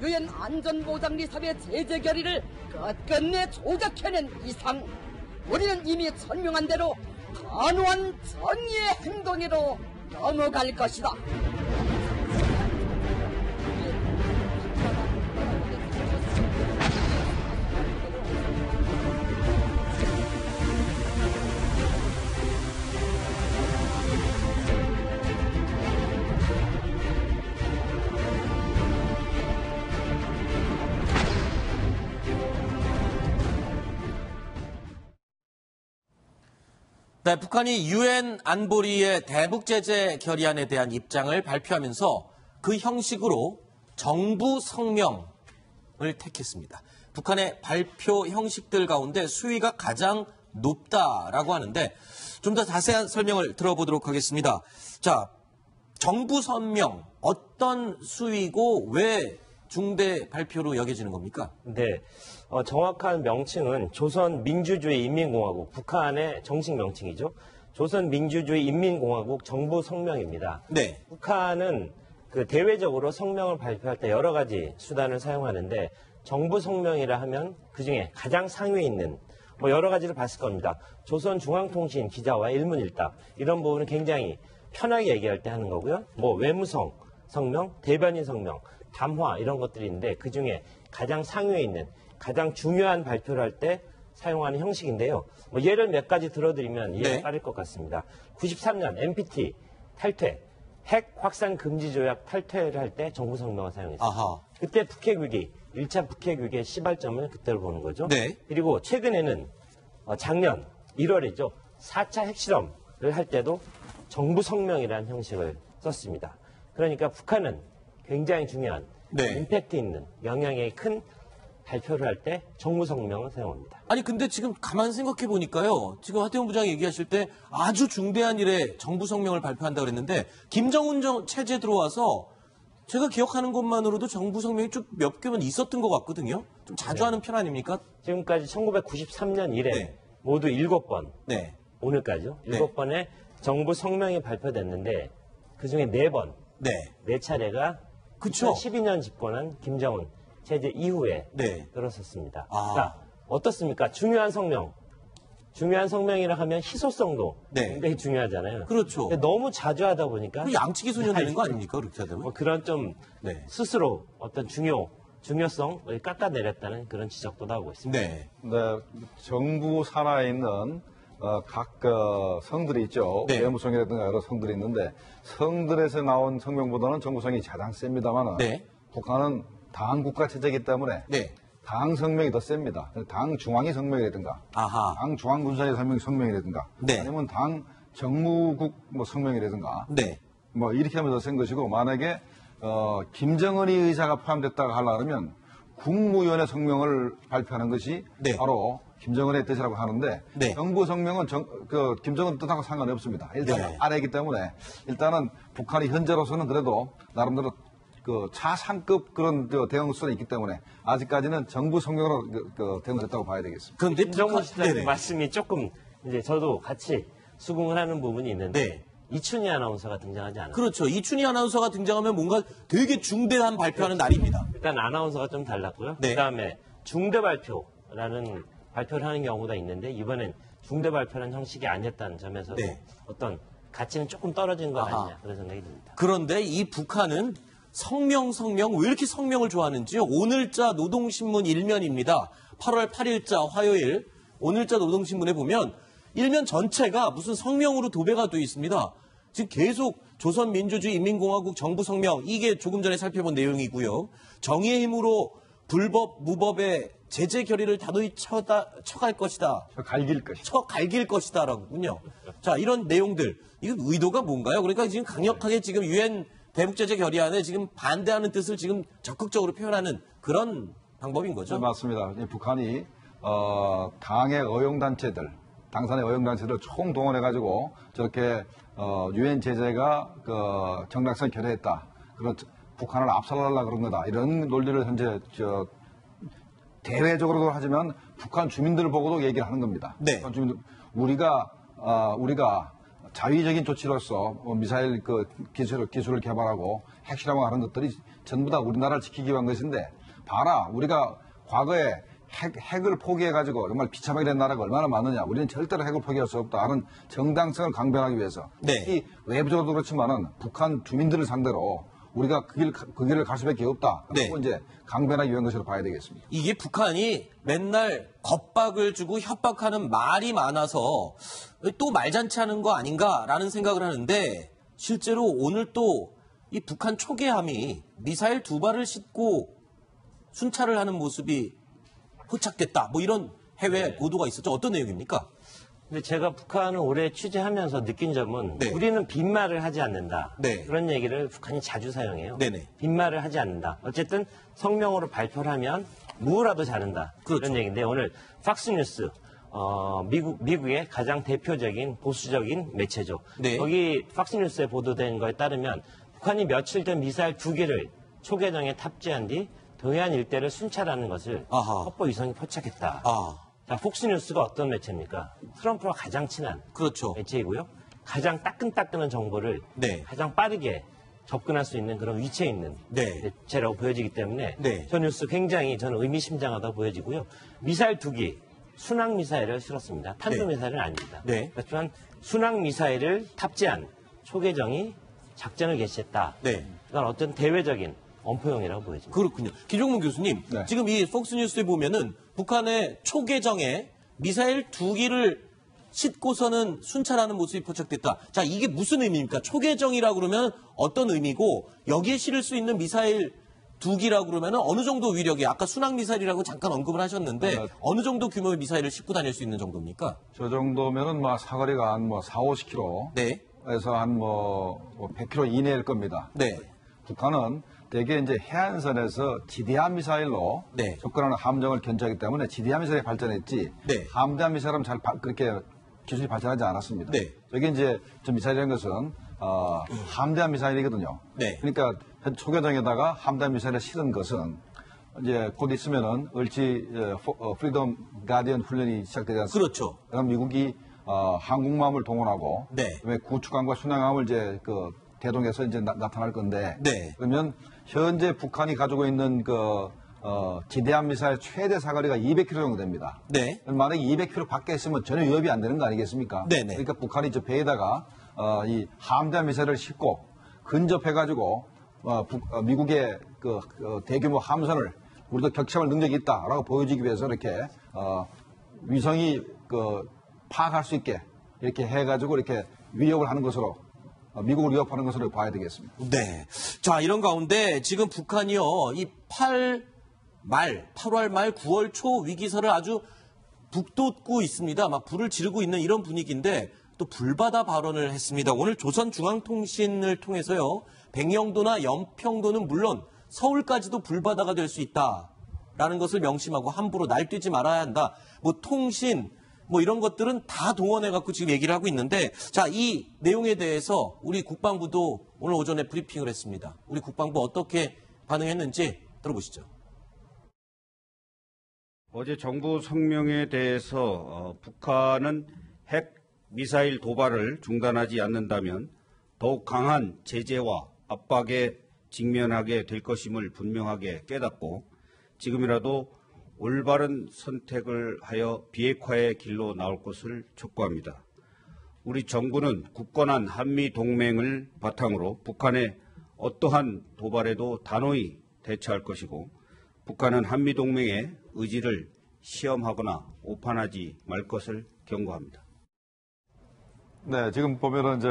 유엔 안전보장리사회 제재 결의를 끝끝내 조작해낸 이상 우리는 이미 설명한 대로 단호한 정의의 행동으로 넘어갈 것이다. 네, 북한이 유엔 안보리의 대북 제재 결의안에 대한 입장을 발표하면서 그 형식으로 정부 성명을 택했습니다. 북한의 발표 형식들 가운데 수위가 가장 높다라고 하는데 좀 더 자세한 설명을 들어보도록 하겠습니다. 자, 정부 성명 어떤 수위고 왜 중대 발표로 여겨지는 겁니까? 네, 정확한 명칭은 조선민주주의 인민공화국, 북한의 정식 명칭이죠. 조선민주주의 인민공화국 정부 성명입니다. 네. 북한은 그 대외적으로 성명을 발표할 때 여러 가지 수단을 사용하는데 정부 성명이라 하면 그중에 가장 상위에 있는 여러 가지를 봤을 겁니다. 조선중앙통신 기자와 일문일답 이런 부분은 굉장히 편하게 얘기할 때 하는 거고요. 외무성 성명, 대변인 성명, 담화 이런 것들이 있는데 그중에 가장 상위에 있는 가장 중요한 발표를 할 때 사용하는 형식인데요. 예를 몇 가지 들어드리면 이해가 빠를 것 같습니다. 93년 NPT 탈퇴, 핵 확산 금지 조약 탈퇴를 할 때 정부 성명을 사용했습니다. 아하. 그때 북핵 위기, 1차 북핵 위기의 시발점을 그때로 보는 거죠. 네. 그리고 최근에는 작년 1월이죠. 4차 핵실험을 할 때도 정부 성명이라는 형식을 썼습니다. 그러니까 북한은 굉장히 중요한 임팩트 있는 영향이 큰 발표를 할 때 정부 성명을 사용합니다. 아니 근데 지금 가만 생각해 보니까요. 지금 하태경 부장이 얘기하실 때 아주 중대한 일에 정부 성명을 발표한다 그랬는데 김정은 체제 들어와서 제가 기억하는 것만으로도 정부 성명이 좀 몇 개만 있었던 것 같거든요. 좀 자주 하는 편 아닙니까? 지금까지 1993년 이래 모두 7번, 오늘까지요. 7번의 정부 성명이 발표됐는데 그중에 4번, 4차례가 그쵸. 2012년 집권한 김정은 체제 이후에 들었었습니다. 자, 어떻습니까? 중요한 성명이라 하면 희소성도 굉장히 중요하잖아요. 그렇죠. 근데 너무 자주 하다 보니까 양치기 소년 되는 거 아닙니까? 그렇게 하다 보면. 그런 좀 스스로 어떤 중요성을 깎아내렸다는 그런 지적도 나오고 있습니다. 네, 정부 산하에 있는 각 성들이 있죠. 외무성이라든가 여러 성들이 있는데 성들에서 나온 성명보다는 정부성이 가장 셉니다만 북한은 당 국가 체제이기 때문에 당 성명이 더 셉니다. 당 중앙위 성명이라든가 당 중앙군사위 성명이라든가 아니면 당 정무국 성명이라든가 이렇게 하면 더 센 것이고 만약에 김정은이 의사가 포함됐다고 하려면 국무위원회 성명을 발표하는 것이 바로 김정은의 뜻이라고 하는데 정부 성명은 김정은 뜻하고 상관이 없습니다. 일단 아래이기 때문에 일단은 북한이 현재로서는 그래도 나름대로 차상급 그런 대응 수준이 있기 때문에 아직까지는 정부 성명으로 대응을 했다고 봐야 되겠습니다. 그런데 김정은 시장님 말씀이 조금 이제 저도 같이 수긍을 하는 부분이 있는데 이춘희 아나운서가 등장하지 않았어요. 그렇죠. 이춘희 아나운서가 등장하면 뭔가 되게 중대한 발표하는 날입니다. 일단 아나운서가 좀 달랐고요. 그다음에 중대 발표라는 발표를 하는 경우가 있는데 이번엔 중대 발표라는 형식이 아니었다는 점에서 어떤 가치는 조금 떨어진 것 아니냐 그런 생각이 듭니다. 그런데 이 북한은 성명 왜 이렇게 성명을 좋아하는지요. 오늘자 노동신문 1면입니다. 8월 8일자 화요일 오늘자 노동신문에 보면 1면 전체가 무슨 성명으로 도배가 되어 있습니다. 지금 계속 조선민주주의 인민공화국 정부 성명 이게 조금 전에 살펴본 내용이고요. 정의의 힘으로 불법 무법의 제재 결의를 단호히 쳐갈 것이다. 갈길 것이다라고군요. 자, 이런 내용들 이거 의도가 뭔가요? 그러니까 지금 강력하게 지금 유엔 대북 제재 결의안에 지금 반대하는 뜻을 지금 적극적으로 표현하는 그런 방법인 거죠. 네, 맞습니다. 북한이 당의 어용단체들, 당선의 어용단체들을 총동원해가지고 저렇게 유엔 제재가 정당성 결여했다. 그런 북한을 압살하려고 그런 거다. 이런 논리를 현재 대외적으로도 하지만 북한 주민들을 보고도 얘기를 하는 겁니다. 북한 주민들 우리가 자위적인 조치로서 미사일 그 기술을 개발하고 핵실험하는 것들이 전부 다 우리나라를 지키기 위한 것인데 봐라 우리가 과거에 핵을 포기해가지고 정말 비참하게 된 나라가 얼마나 많느냐. 우리는 절대로 핵을 포기할 수 없다 하는 정당성을 강변하기 위해서 네. 이 외부적으로도 그렇지만은 북한 주민들을 상대로 우리가 그 길을 갈 수밖에 없다. 네. 그리고 이제 강변하기 위한 것으로 봐야 되겠습니다. 이게 북한이 맨날 겁박을 주고 협박하는 말이 많아서 또 말잔치하는 거 아닌가라는 생각을 하는데 실제로 오늘 또 이 북한 초계함이 미사일 2발을 싣고 순찰을 하는 모습이 포착됐다. 뭐 이런 해외 보도가 있었죠. 어떤 내용입니까? 근데 제가 북한을 오래 취재하면서 느낀 점은 네. 우리는 빈말을 하지 않는다. 네. 그런 얘기를 북한이 자주 사용해요. 네네. 빈말을 하지 않는다. 어쨌든 성명으로 발표를 하면 무라도 자른다. 그렇죠. 그런 얘기인데 오늘 팍스뉴스 미국의 가장 대표적인 보수적인 매체죠. 네. 여기 팍스뉴스에 보도된 거에 따르면 북한이 며칠 전 미사일 2개를 초계정에 탑재한 뒤 동해안 일대를 순찰하는 것을 아하. 확보 위성이 포착했다. 아, 자, 폭스뉴스가 어떤 매체입니까? 트럼프와 가장 친한 그렇죠. 매체이고요. 가장 따끈따끈한 정보를 네. 가장 빠르게 접근할 수 있는 그런 위치에 있는 네. 매체라고 보여지기 때문에 네. 저 뉴스 굉장히 저는 의미심장하다고 보여지고요. 미사일 2기, 순항미사일을 실었습니다. 탄도미사일은 아닙니다. 네. 그렇지만 순항미사일을 탑재한 초계정이 작전을 개시했다. 네. 이건 어떤 대외적인 엄포용이라고 보여집니다. 그렇군요. 김종문 교수님, 네. 지금 이 폭스뉴스에 보면은 북한의 초계정에 미사일 2기를 싣고서는 순찰하는 모습이 포착됐다. 자, 이게 무슨 의미입니까? 초계정이라고 그러면 어떤 의미고 여기에 실을 수 있는 미사일 2기라고 그러면 어느 정도 위력이 아까 순항미사일이라고 잠깐 언급을 하셨는데 어느 정도 규모의 미사일을 싣고 다닐 수 있는 정도입니까? 저 정도면은 사거리가 한 4, 50km. 네. 에서 한 100km 이내일 겁니다. 네. 북한은 대개 이제 해안선에서 지대함 미사일로 네. 접근하는 함정을 견제하기 때문에 지대함 미사일이 발전했지 네. 함대함 미사일은 그렇게 기술이 발전하지 않았습니다. 네. 저게 이제 저 미사일이라는 것은 함대함 미사일이거든요. 네. 그러니까 현 초계정에다가 함대함 미사일을 실은 것은 이제 곧 있으면은 프리덤 가디언 훈련이 시작되지 않습니까? 그렇죠. 그럼 미국이 항공모함을 동원하고 네. 그다음에 구축함과 순항함을 이제 그 대동해서 이제 나타날 건데 네. 그러면 현재 북한이 가지고 있는 지대함 미사일 최대 사거리가 200km 정도 됩니다. 네. 만약에 200km 밖에 있으면 전혀 위협이 안 되는 거 아니겠습니까? 네네. 그러니까 북한이 저 배에다가 이 함대함 미사일을 싣고 근접해가지고 미국의 대규모 함선을 우리도 격침할 능력이 있다라고 보여주기 위해서 이렇게 위성이 파악할 수 있게 이렇게 해가지고 이렇게 위협을 하는 것으로 미국을 위협하는 것으로 봐야 되겠습니다. 네. 자, 이런 가운데 지금 북한이요, 이 8월 말, 9월 초 위기설을 아주 북돋고 있습니다. 막 불을 지르고 있는 이런 분위기인데 또 불바다 발언을 했습니다. 오늘 조선중앙통신을 통해서요, 백령도나 연평도는 물론 서울까지도 불바다가 될 수 있다라는 것을 명심하고 함부로 날뛰지 말아야 한다. 통신, 이런 것들은 다 동원해갖고 지금 얘기를 하고 있는데, 자, 이 내용에 대해서 우리 국방부도 오늘 오전에 브리핑을 했습니다. 우리 국방부 어떻게 반응했는지 들어보시죠. 어제 정부 성명에 대해서 북한은 핵 미사일 도발을 중단하지 않는다면 더욱 강한 제재와 압박에 직면하게 될 것임을 분명하게 깨닫고 지금이라도 올바른 선택을 하여 비핵화의 길로 나올 것을 촉구합니다. 우리 정부는 굳건한 한미동맹을 바탕으로 북한의 어떠한 도발에도 단호히 대처할 것이고 북한은 한미동맹의 의지를 시험하거나 오판하지 말 것을 경고합니다. 네, 지금 보면은 이제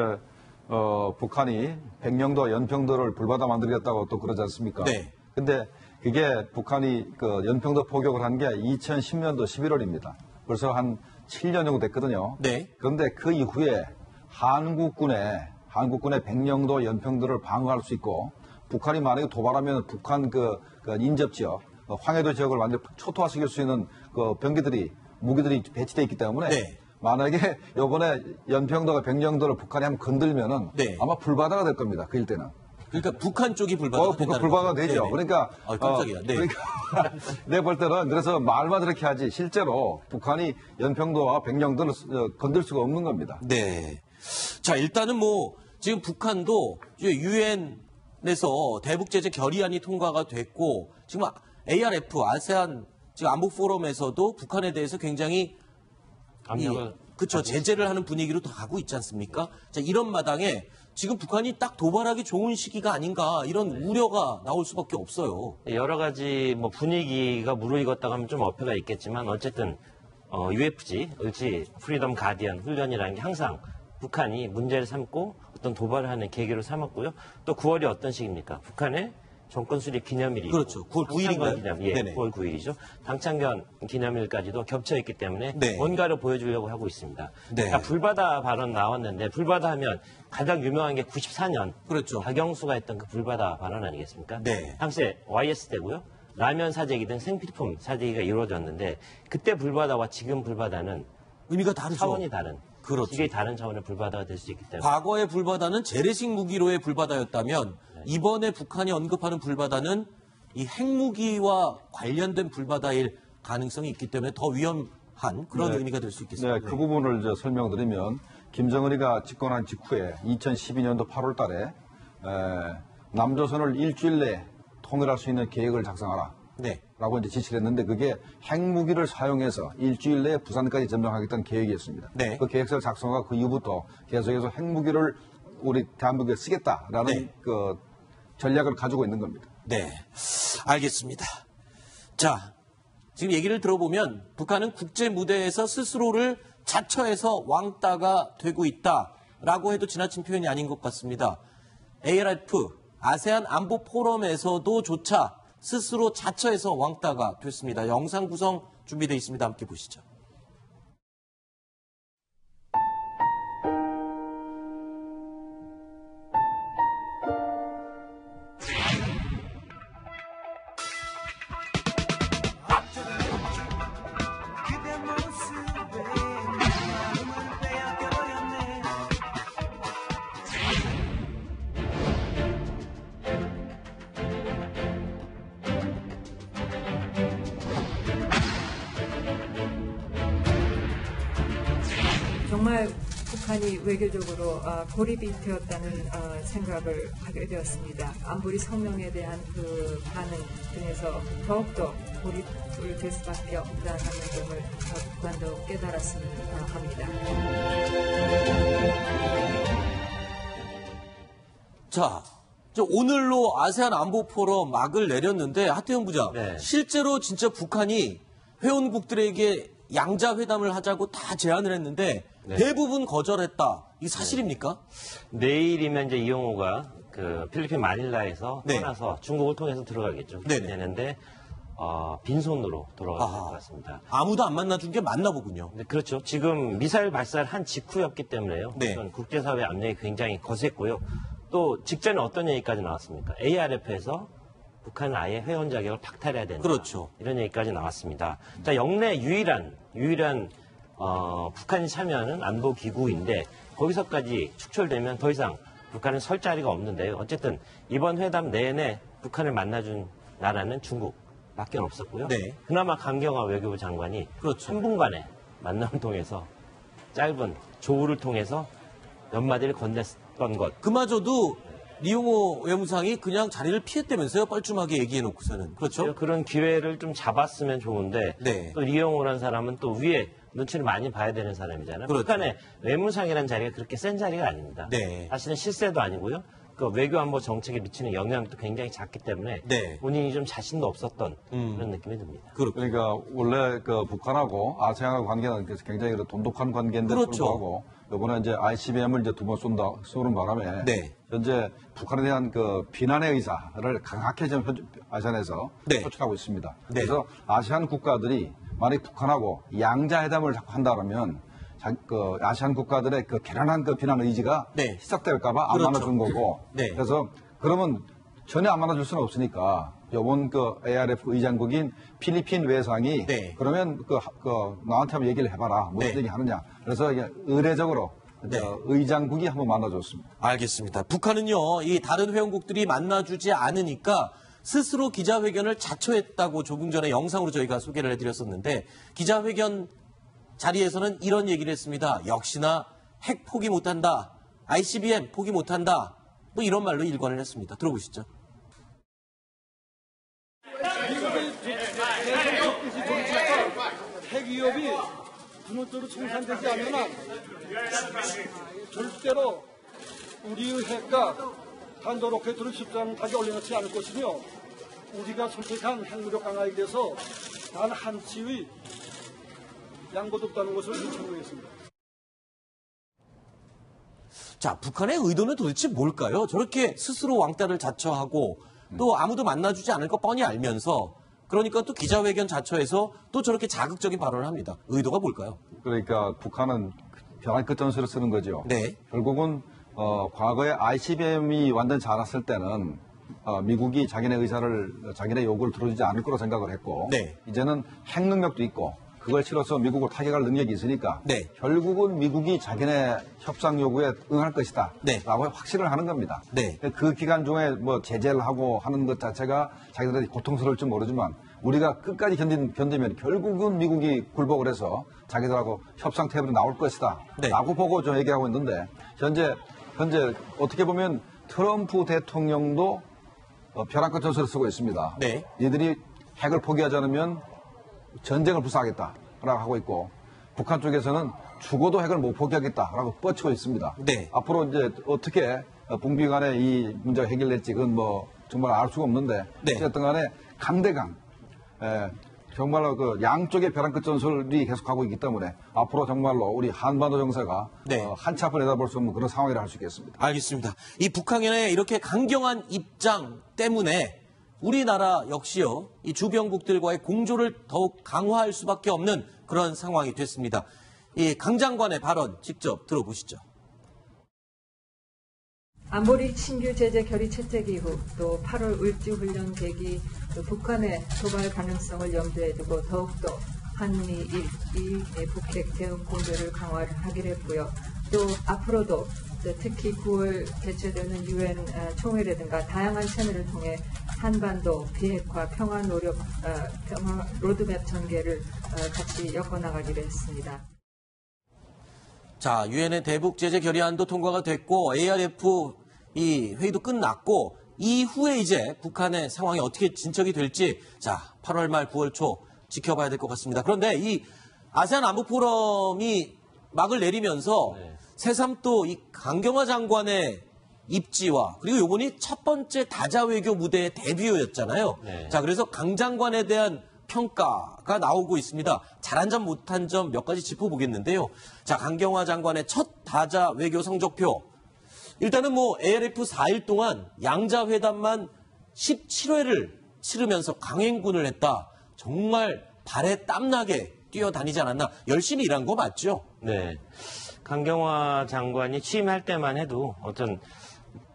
북한이 백령도, 연평도를 불바다 만들겠다고 또 그러지 않습니까? 네. 근데 그게 북한이 연평도 포격을 한 게 2010년도 11월입니다. 벌써 한 7년 정도 됐거든요. 네. 그런데 그 이후에 한국군의 백령도, 연평도를 방어할 수 있고 북한이 만약에 도발하면 북한 인접 지역, 황해도 지역을 완전히 초토화시킬 수 있는 무기들이 배치되어 있기 때문에 네. 만약에 이번에 연평도가 백령도를 북한이 한번 건들면은 네. 아마 불바다가 될 겁니다. 그 일대는. 그러니까 북한 쪽이 불바다가 된다는 불바다가 거죠. 되죠. 네네. 그러니까 깜짝이야. 네. 그러니까 내가 볼 때는 그래서 말만 그렇게 하지 실제로 북한이 연평도와 백령도를 건들 수가 없는 겁니다. 네. 자, 일단은 뭐 지금 북한도 유엔에서 대북 제재 결의안이 통과가 됐고 지금 ARF 아세안 지금 안보 포럼에서도 북한에 대해서 굉장히 그렇죠. 제재를 하는 분위기로 더 가고 있지 않습니까? 자, 이런 마당에 지금 북한이 딱 도발하기 좋은 시기가 아닌가 이런 우려가 나올 수밖에 없어요. 여러 가지 뭐 분위기가 무르익었다고 하면 좀 어폐가 있겠지만 어쨌든 UFG, 프리덤 가디언 훈련이라는 게 항상 북한이 문제를 삼고 어떤 도발을 하는 계기로 삼았고요. 또 9월이 어떤 시기입니까? 북한의 정권 수립 기념일이 그렇죠. 9월 9일인가요? 예, 9월 9일이죠. 당창건 기념일까지도 겹쳐 있기 때문에 네. 뭔가를 보여주려고 하고 있습니다. 네. 그러니까 불바다 발언 나왔는데 불바다 하면 가장 유명한 게 94년 그렇죠. 박영수가 했던 그 불바다 발언 아니겠습니까? 네. 당시에 YS 때고요. 라면 사재기 등 생필품 사재기가 이루어졌는데 그때 불바다와 지금 불바다는 의미가 다르죠. 차원이 다른. 그렇죠. 이게 다른 차원의 불바다가 될 수 있기 때문에. 과거의 불바다는 재래식 무기로의 불바다였다면 이번에 북한이 언급하는 불바다는 이 핵무기와 관련된 불바다일 가능성이 있기 때문에 더 위험한 그런 의미가 될 수 있겠습니다. 네, 그 부분을 이제 설명드리면 김정은이가 집권한 직후에 2012년도 8월 달에 남조선을 일주일 내에 통일할 수 있는 계획을 작성하라. 네. 라고 이제 지시를 했는데 그게 핵무기를 사용해서 일주일 내에 부산까지 점령하겠다는 계획이었습니다. 네. 그 계획서를 작성하고 그 이후부터 계속해서 핵무기를 우리 대한민국에 쓰겠다라는 네. 그 전략을 가지고 있는 겁니다. 네, 알겠습니다. 자, 지금 얘기를 들어보면 북한은 국제 무대에서 스스로를 자처해서 왕따가 되고 있다라고 해도 지나친 표현이 아닌 것 같습니다. ARF, 아세안 안보 포럼에서도 조차 스스로 자처해서 왕따가 됐습니다. 영상 구성 준비되어 있습니다. 함께 보시죠. 정말 북한이 외교적으로 고립이 되었다는 생각을 하게 되었습니다. 안보리 성명에 대한 그 반응 등에서 더욱더 고립을 될 수밖에 없다는 점을 북한도 깨달았으면 합니다. 자, 오늘로 아세안 안보 포럼 막을 내렸는데 하태영 부장, 네. 실제로 진짜 북한이 회원국들에게 양자회담을 하자고 다 제안을 했는데 네. 대부분 거절했다. 이게 사실입니까? 내일이면 이제 이용호가 그 필리핀 마닐라에서 네. 떠나서 중국을 통해서 들어가겠죠. 네네. 되는데 빈손으로 돌아갈 것 같습니다. 아무도 안 만나준 게 맞나 보군요. 네, 그렇죠. 지금 미사일 발사를 한 직후였기 때문에요. 네. 우선 국제사회 압력이 굉장히 거셌고요. 또 직전에 어떤 얘기까지 나왔습니까? ARF에서 북한은 아예 회원 자격을 박탈해야 된다. 그렇죠. 이런 얘기까지 나왔습니다. 자, 영내 유일한 북한이 참여하는 안보 기구인데 거기서까지 축출되면 더 이상 북한은 설 자리가 없는데요. 어쨌든 이번 회담 내내 북한을 만나준 나라는 중국밖에 없었고요. 네. 그나마 강경화 외교부 장관이 그렇죠. 3분간의 만남을 통해서 짧은 조우를 통해서 몇 마디를 건넸던 것. 그마저도 리용호 외무상이 그냥 자리를 피했다면서요? 뻘쭘하게 얘기해놓고서는. 그렇죠? 그런 기회를 좀 잡았으면 좋은데 네. 또 리용호라는 사람은 또 위에 눈치를 많이 봐야 되는 사람이잖아요. 그렇죠. 북한의 외무상이라는 자리가 그렇게 센 자리가 아닙니다. 네. 사실은 실세도 아니고요. 그 외교안보 정책에 미치는 영향도 굉장히 작기 때문에 네. 본인이 좀 자신도 없었던 그런 느낌이 듭니다. 그러니까 원래 그 북한하고 아세안하고 관계는 굉장히 돈독한 관계인데 그렇죠. 불구하고 이번에 이제 ICBM을 이제 두 번 쏘는 바람에 네. 현재 북한에 대한 그 비난의 의사를 강하게 좀 아세안에서 네. 표출하고 있습니다. 네. 그래서 아세안 국가들이 만약 북한하고 양자회담을 자꾸 한다면 그 아세안 국가들의 그 계란한 그 비난 의지가 네. 시작될까봐 안 그렇죠. 만나준 거고. 네. 그래서 그러면 전혀 안 만나줄 수는 없으니까 이번 그 ARF 의장국인 필리핀 외상이 네. 그러면 그 나한테 한번 얘기를 해봐라. 무슨 네. 얘기 하느냐. 그래서 이게 의례적으로 네. 의장국이 한번 만나줬습니다. 알겠습니다. 북한은요, 이 다른 회원국들이 만나주지 않으니까 스스로 기자회견을 자초했다고 조금 전에 영상으로 저희가 소개를 해드렸었는데 기자회견 자리에서는 이런 얘기를 했습니다. 역시나 핵 포기 못한다, ICBM 포기 못한다, 뭐 이런 말로 일관을 했습니다. 들어보시죠. 핵 위협이 근원적으로 청산되지 않는 한 절대로 우리의 핵과 탄도 로켓으로 십장까지 올려놓지 않을 것이며 우리가 선택한 핵무력 강화에 대해서 단 한치의 양보도 없다는 것을 청구했습니다. 자, 북한의 의도는 도대체 뭘까요? 저렇게 스스로 왕따를 자처하고 또 아무도 만나주지 않을 거 뻔히 알면서 그러니까 또 기자회견 자처해서 또 저렇게 자극적인 발언을 합니다. 의도가 뭘까요? 그러니까 북한은 벼랑 끝 전술을 쓰는 거죠. 네. 결국은 과거에 ICBM이 완전히 자랐을 때는 미국이 자기네 자기네 요구를 들어주지 않을 거로 생각을 했고 네. 이제는 핵 능력도 있고 그걸 실어서 미국을 타격할 능력이 있으니까 네. 결국은 미국이 자기네 협상 요구에 응할 것이다 네. 라고 확신을 하는 겁니다. 네. 그 기간 중에 뭐 제재를 하고 하는 것 자체가 자기들이 고통스러울지 모르지만 우리가 끝까지 견디면 결국은 미국이 굴복을 해서 자기들하고 협상 테이블에 나올 것이다 네. 라고 보고 좀 얘기하고 있는데 현재 어떻게 보면 트럼프 대통령도 벼랑 끝 전술을 쓰고 있습니다. 네. 이들이 핵을 포기하지 않으면 전쟁을 불사하겠다라고 하고 있고 북한 쪽에서는 죽어도 핵을 못 포기하겠다라고 뻗치고 있습니다. 네. 앞으로 이제 어떻게 북미 간에 이 문제가 해결될지 그건 뭐 정말 알 수가 없는데 네. 어쨌든 간에 강대강 정말로 그 양쪽의 벼랑 끝 전술이 계속하고 있기 때문에 앞으로 정말로 우리 한반도 정세가 네. 한치 앞을 내다볼 수 없는 그런 상황이라 할 수 있겠습니다. 알겠습니다. 이 북한의 이렇게 강경한 입장 때문에 우리나라 역시요, 이 주변국들과의 공조를 더욱 강화할 수밖에 없는 그런 상황이 됐습니다. 이 강 장관의 발언 직접 들어보시죠. 안보리 신규 제재 결의 채택 이후 또 8월 을지훈련 계기 북한의 도발 가능성을 염두에 두고 더욱더 한미일 북핵 대응 공조를 강화하기로 했고요. 또 앞으로도 특히 9월 개최되는 UN 총회라든가 다양한 채널을 통해 한반도 비핵화 평화 노력 평화 로드맵 전개를 같이 엮어나가기로 했습니다. 자, 유엔의 대북 제재 결의안도 통과가 됐고 ARF 이 회의도 끝났고 이후에 이제 북한의 상황이 어떻게 진척이 될지 자, 8월 말 9월 초 지켜봐야 될 것 같습니다. 그런데 이 아세안 안보 포럼이 막을 내리면서 새삼 또 이 강경화 장관의 입지와 그리고 요번이 첫 번째 다자 외교 무대의 데뷔였잖아요. 네. 자, 그래서 강 장관에 대한 평가가 나오고 있습니다. 잘한 점 못한 점 몇 가지 짚어보겠는데요. 자, 강경화 장관의 첫 다자 외교 성적표. 일단은 뭐 ARF 4일 동안 양자회담만 17회를 치르면서 강행군을 했다. 정말 발에 땀나게 뛰어다니지 않았나. 열심히 일한 거 맞죠? 네. 강경화 장관이 취임할 때만 해도 어떤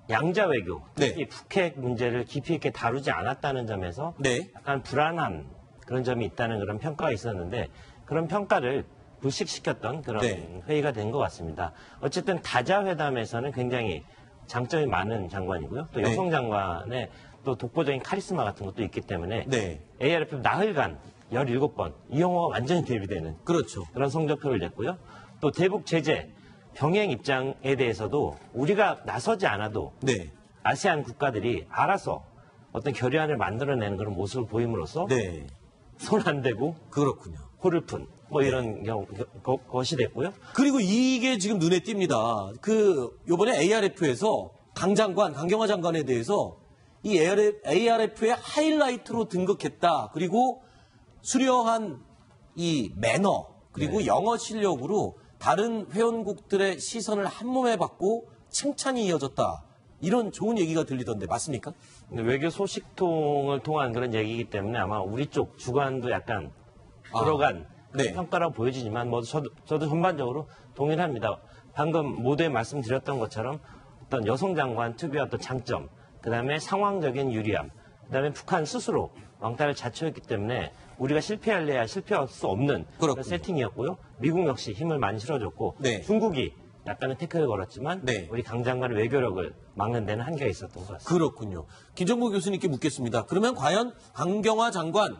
양자 외교, 특히 북핵 문제를 깊이 있게 다루지 않았다는 점에서 약간 불안한 그런 점이 있다는 그런 평가가 있었는데 그런 평가를 불식시켰던 그런 회의가 된 것 같습니다. 어쨌든 다자회담에서는 굉장히 장점이 많은 장관이고요. 또 여성 장관의 또 독보적인 카리스마 같은 것도 있기 때문에 ARF 나흘간 17번 이 영어가 완전히 대비되는 그렇죠. 그런 성적표를 냈고요. 또 대북 제재 병행 입장에 대해서도 우리가 나서지 않아도 아세안 국가들이 알아서 어떤 결의안을 만들어내는 그런 모습을 보임으로써 손 안 대고 그렇군요. 코를 푼 뭐 이런 것이 됐고요. 그리고 이게 지금 눈에 띕니다. 요번에 ARF에서 강경화 장관에 대해서 이 ARF의 하이라이트로 등극했다. 그리고 수려한 이 매너 그리고 영어 실력으로 다른 회원국들의 시선을 한 몸에 받고 칭찬이 이어졌다. 이런 좋은 얘기가 들리던데 맞습니까? 외교 소식통을 통한 그런 얘기이기 때문에 아마 우리 쪽 주관도 약간 들어간 평가라고 보여지지만 뭐 저도 전반적으로 동일합니다. 방금 모두에 말씀드렸던 것처럼 어떤 여성 장관 특유의 어떤 장점, 그다음에 상황적인 유리함, 그다음에 북한 스스로 왕따를 자처했기 때문에 우리가 실패할래야 실패할 수 없는 그런 세팅이었고요. 미국 역시 힘을 많이 실어줬고 중국이 약간의 태클을 걸었지만 우리 강 장관의 외교력을 막는 데는 한계가 있었던 것 같습니다. 그렇군요. 김정국 교수님께 묻겠습니다. 그러면 과연 강경화 장관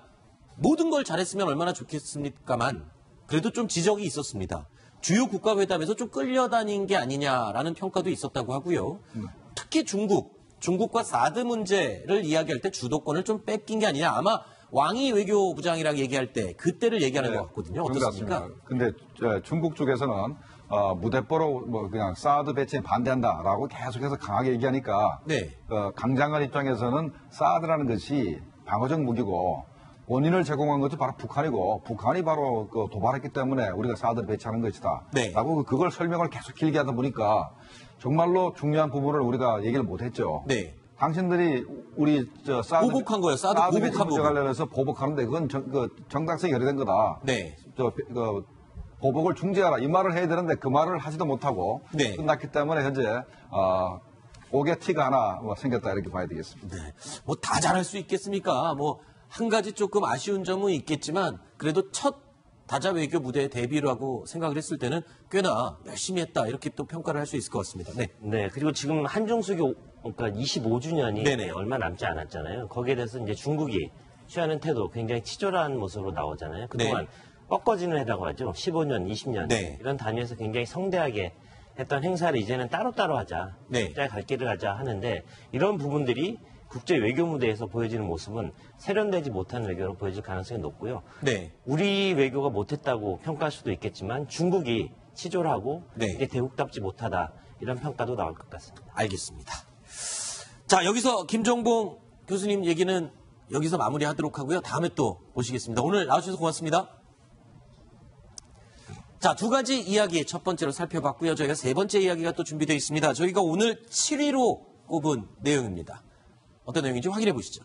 모든 걸 잘했으면 얼마나 좋겠습니까만 그래도 좀 지적이 있었습니다. 주요 국가회담에서 좀 끌려다닌 게 아니냐라는 평가도 있었다고 하고요. 특히 중국과 사드 문제를 이야기할 때 주도권을 좀 뺏긴 게 아니냐. 아마 왕이 외교부장이랑 얘기할 때 그때를 얘기하는 것 같거든요. 어떻습니까? 근데 중국 쪽에서는 무대뽀로 뭐 그냥 사드 배치에 반대한다라고 계속해서 강하게 얘기하니까 네. 강 장관 입장에서는 사드라는 것이 방어적 무기고 원인을 제공한 것도 바로 북한이고 북한이 바로 도발했기 때문에 우리가 사드를 배치하는 것이다. 네. 라고 그걸 설명을 계속 길게 하다 보니까 정말로 중요한 부분을 우리가 얘기를 못했죠. 네. 당신들이 우리 사드 보복한 거예요. 사드 보복한 문제 관련해서 보복하는데 그건 정당성이 결여된 거다. 네. 보복을 중지하라 이 말을 해야 되는데 그 말을 하지도 못하고 네. 끝났기 때문에 현재 옥의 티가 하나 생겼다 이렇게 봐야 되겠습니다. 네. 뭐 다 잘할 수 있겠습니까? 뭐 한 가지 조금 아쉬운 점은 있겠지만 그래도 첫 다자 외교 무대에 데뷔를 하고 생각을 했을 때는 꽤나 열심히 했다 이렇게 또 평가를 할 수 있을 것 같습니다. 네. 네, 그리고 지금 한중수교 그러니까 25주년이 네네. 얼마 남지 않았잖아요. 거기에 대해서 이제 중국이 취하는 태도 굉장히 치졸한 모습으로 나오잖아요. 그동안 꺾어지는 해라고 하죠. 15년, 20년 네. 이런 단위에서 굉장히 성대하게 했던 행사를 이제는 따로따로 하자. 네. 각자의 갈 길을 가자 하는데 이런 부분들이 국제 외교 무대에서 보여지는 모습은 세련되지 못한 외교로 보여질 가능성이 높고요. 네. 우리 외교가 못했다고 평가할 수도 있겠지만 중국이 치졸하고 네. 이게 대국답지 못하다 이런 평가도 나올 것 같습니다. 알겠습니다. 자, 여기서 김정봉 교수님 얘기는 여기서 마무리하도록 하고요. 다음에 또 모시겠습니다. 오늘 나와주셔서 고맙습니다. 자, 두 가지 이야기 첫 번째로 살펴봤고요. 저희가 세 번째 이야기가 또 준비되어 있습니다. 저희가 오늘 7위로 꼽은 내용입니다. 어떤 내용인지 확인해 보시죠.